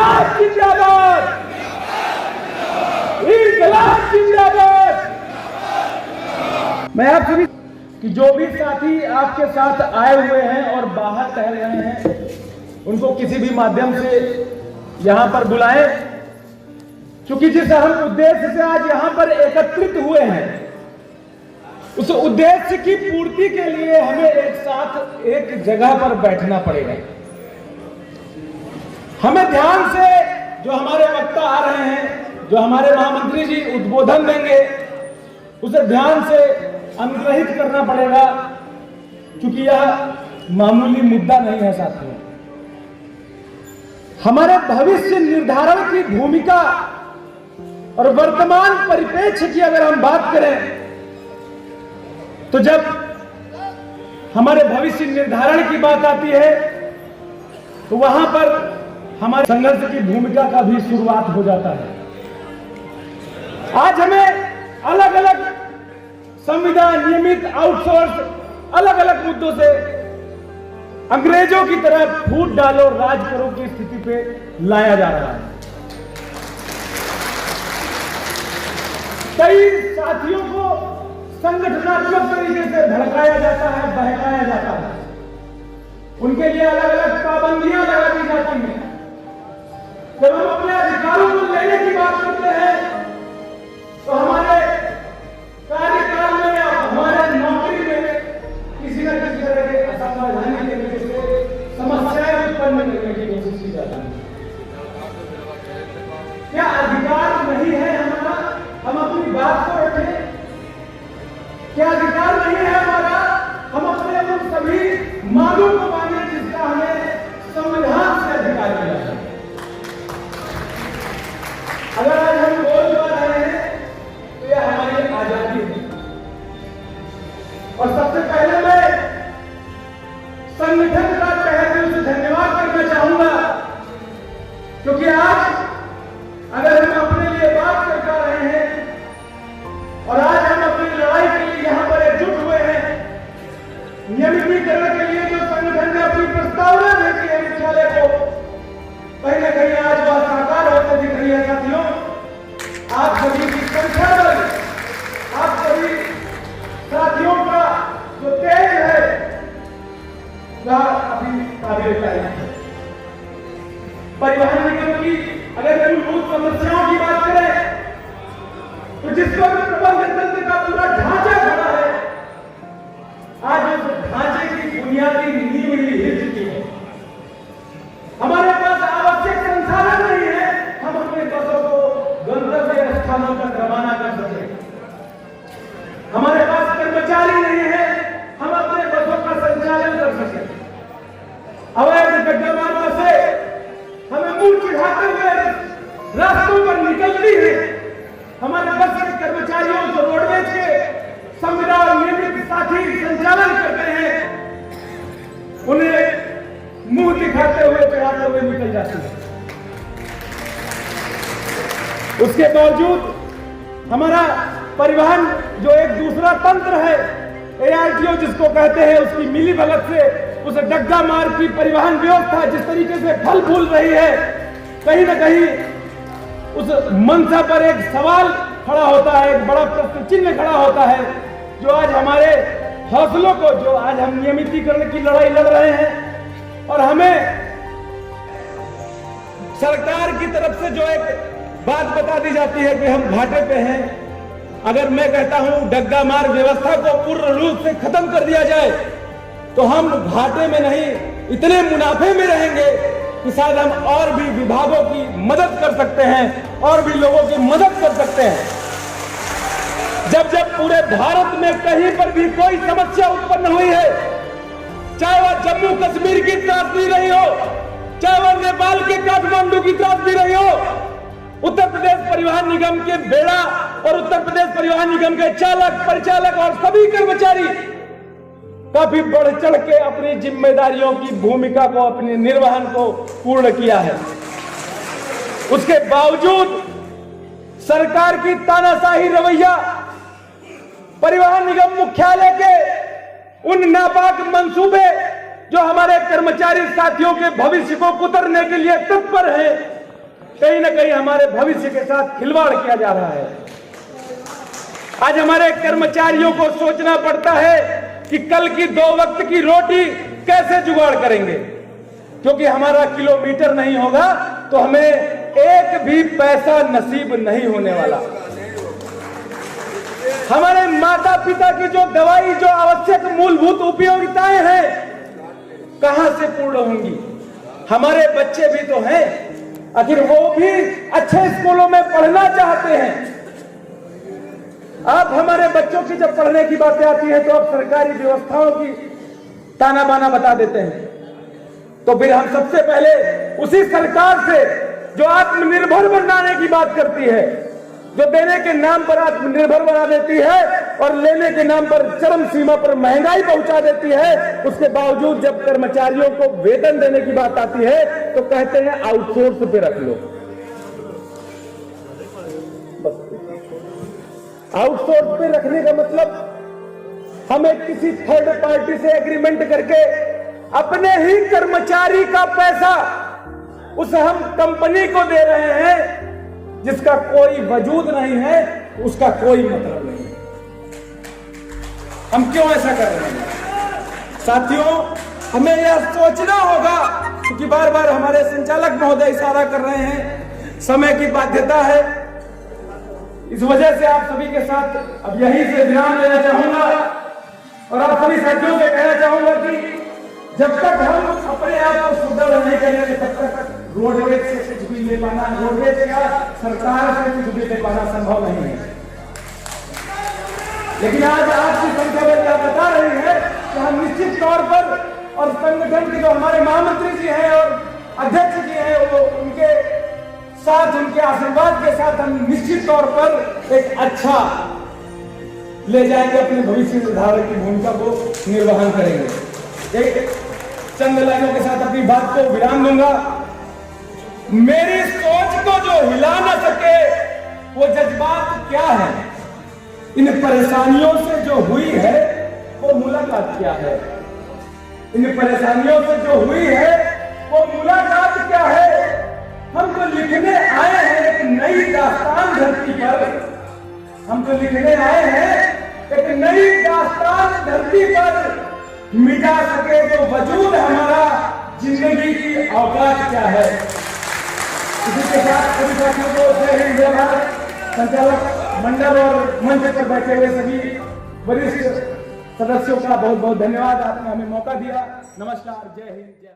इंकलाब जिंदाबाद, इंकलाब जिंदाबाद। मैं आप सभी कि जो भी साथी आपके साथ आए हुए हैं और बाहर टहल रहे हैं उनको किसी भी माध्यम से यहां पर बुलाएं, क्योंकि जिस अहम उद्देश्य से आज यहां पर एकत्रित हुए हैं उस उद्देश्य की पूर्ति के लिए हमें एक साथ एक जगह पर बैठना पड़ेगा। हमें ध्यान से जो हमारे वक्ता आ रहे हैं, जो हमारे महामंत्री जी उद्बोधन देंगे, उसे ध्यान से अनुग्रहित करना पड़ेगा, क्योंकि यह मामूली मुद्दा नहीं है साथियों। हमारे भविष्य निर्धारण की भूमिका और वर्तमान परिप्रेक्ष्य की अगर हम बात करें तो जब हमारे भविष्य निर्धारण की बात आती है तो वहां पर हमारे संघर्ष की भूमिका का भी शुरुआत हो जाता है। आज हमें अलग अलग संविधान नियमित आउटसोर्स अलग अलग मुद्दों से अंग्रेजों की तरह फूट डालो राज करो की स्थिति पे लाया जा रहा है। कई साथियों को संगठनात्मक तरीके से भड़काया जाता है, बहकाया जाता है, उनके लिए अलग अलग पाबंदियां लगा दी जाती हैं। जब हम अपने अधिकारों को लेने की बात करते हैं तो हमारे कार्यकाल में या हमारे नौकरी में किसी न किसी तरह के असंवैधानिक तरीके से समस्याएं उत्पन्न करने की कोशिश की जाती है। क्या अधिकार नहीं है हमारा हम अपनी बात को रखें? क्या अधिकार नहीं है हमारा हम अपने उन सभी मांगों को माने जिसका हमें संविधान से अधिकार मिला है? अगर आज हम बोल पा रहे हैं तो यह हमारी आजादी है। और सबसे पहले मैं संगठन का तहे दिल से धन्यवाद करना चाहूंगा, क्योंकि आज अगर हम अपने लिए बात कर पा रहे हैं और आज हम अपनी लड़ाई के लिए यहां पर एकजुट हुए हैं, नियमितीकरण के लिए जो संगठन ने अपनी प्रस्तावना भेजी है मुख्यालय को, कहीं न कहीं आज वह साकार होते दिख रही है। साथियों, आप सभी की संख्या बल, आप सभी साथियों का जो तेज है वह अभी काबिल तारीफ है। परिवहन निगम की अगर मूलभूत समस्याओं की बात करें तो जिस पर प्रबंधन तंत्र का पूरा ढांचा खड़ा है, आज उस ढांचे की बुनियादी नींव ही हिल चुकी है। हमारे पास आवश्यक संसाधन नहीं है हम अपने बसों को गंतव्य स्थानों तक रवाना कर सके। हमारे पास कर्मचारी नहीं है हम अपने बसों का संचालन कर सके। अवैध गड्ढामार बसें हमें मुंह चिढ़ाते हुए रास्तों पर निकलती है। हमारे बस के कर्मचारियों जो रोडवेज के संविधान नियमित साथी संचालन करते हैं उन्हें मुंह दिखाते हुए चढ़ाते हुए निकल जाते हैं। उसके बावजूद हमारा परिवहन जो एक दूसरा तंत्र है ARTO जिसको कहते हैं, उसकी मिली भगत से उस डग्गा मार की परिवहन व्यवस्था जिस तरीके से फल फूल रही है, कहीं न कहीं उस मंशा पर एक सवाल खड़ा होता है, एक बड़ा प्रश्न चिन्ह खड़ा होता है, जो आज हमारे हौसलों को, जो आज हम नियमितीकरण की लड़ाई लड़ रहे हैं और हमें सरकार की तरफ से जो एक बात बता दी जाती है कि हम घाटे पे हैं। अगर मैं कहता हूं डग्गा मार व्यवस्था को पूर्ण रूप से खत्म कर दिया जाए तो हम घाटे में नहीं इतने मुनाफे में रहेंगे कि शायद हम और भी विभागों की मदद कर सकते हैं और भी लोगों की मदद कर सकते हैं। जब जब पूरे भारत में कहीं पर भी कोई समस्या उत्पन्न हुई है, चाहे वह जम्मू कश्मीर की त्रासदी रही हो, चाहे वह नेपाल के काठमांडू की त्रासदी रही हो, उत्तर प्रदेश परिवहन निगम के बेड़ा और उत्तर प्रदेश परिवहन निगम के चालक, परिचालक और सभी कर्मचारी काफी बढ़ चढ़ के अपनी जिम्मेदारियों की भूमिका को, अपने निर्वहन को पूर्ण किया है। उसके बावजूद सरकार की तानाशाही रवैया, परिवहन निगम मुख्यालय के उन नापाक मंसूबे जो हमारे कर्मचारी साथियों के भविष्य को कुतरने के लिए तत्पर हैं, कहीं ना कहीं हमारे भविष्य के साथ खिलवाड़ किया जा रहा है। आज हमारे कर्मचारियों को सोचना पड़ता है कि कल की 2 वक्त की रोटी कैसे जुगाड़ करेंगे, क्योंकि हमारा किलोमीटर नहीं होगा तो हमें एक भी पैसा नसीब नहीं होने वाला। हमारे माता पिता की जो दवाई, जो आवश्यक मूलभूत उपयोगिताएं हैं, कहां से पूर्ण होंगी? हमारे बच्चे भी तो हैं, आखिर वो भी अच्छे स्कूलों में पढ़ना चाहते हैं। अब हमारे बच्चों की जब पढ़ने की बातें आती है तो अब सरकारी व्यवस्थाओं की ताना बाना बता देते हैं। तो फिर हम सबसे पहले उसी सरकार से जो आत्मनिर्भर बनाने की बात करती है, जो देने के नाम पर आत्मनिर्भर बना देती है और लेने के नाम पर चरम सीमा पर महंगाई पहुंचा देती है, उसके बावजूद जब कर्मचारियों को वेतन देने की बात आती है तो कहते हैं आउटसोर्स पे रख लो। आउटसोर्स पे रखने का मतलब हमें किसी थर्ड पार्टी से एग्रीमेंट करके अपने ही कर्मचारी का पैसा उस हम कंपनी को दे रहे हैं जिसका कोई वजूद नहीं है, उसका कोई मतलब नहीं है। हम क्यों ऐसा कर रहे हैं? साथियों, हमें यह सोचना होगा, क्योंकि बार बार हमारे संचालक महोदय इशारा कर रहे हैं, समय की बाध्यता है। इस वजह से आप सभी के साथ अब यहीं से विराम लेना चाहूंगा और आप सभी साथियों से कहना चाहूंगा कि जब तक हम अपने आप को सुदृढ़ नहीं करेंगे तब तक रोडवेज से कुछ भी ले पाना, रोडवेज या सरकार से कुछ भी ले पाना संभव नहीं है। लेकिन आज आपकी संख्या में क्या बता रही है कि हम निश्चित तौर पर, और संगठन के जो हमारे महामंत्री जी हैं और अध्यक्ष जी हैं, वो उनके साथ, उनके आशीर्वाद के साथ हम निश्चित तौर पर एक अच्छा ले जाएंगे, अपने भविष्य निर्धारण की भूमिका को निर्वहन करेंगे। एक चंद लाइनों के साथ अपनी बात को विराम दूंगा। मेरी सोच को जो हिला न सके वो जज्बात क्या है? इन परेशानियों से जो हुई है वो मुलाकात क्या है? इन परेशानियों से जो हुई है वो मुलाकात क्या है? हम तो लिखने आए हैं एक नई दास्तान धरती पर, हम तो लिखने आए हैं एक नई दास्तान धरती पर। मिटा सके तो वजूद हमारा, जिंदगी की औकात क्या है? इसी के साथ सभी साथियों को जय हिंद जय भारत। संचालक मंडल और मंच पर बैठे हुए सभी वरिष्ठ सदस्यों का बहुत बहुत धन्यवाद, आपने हमें मौका दिया। नमस्कार, जय हिंद जय।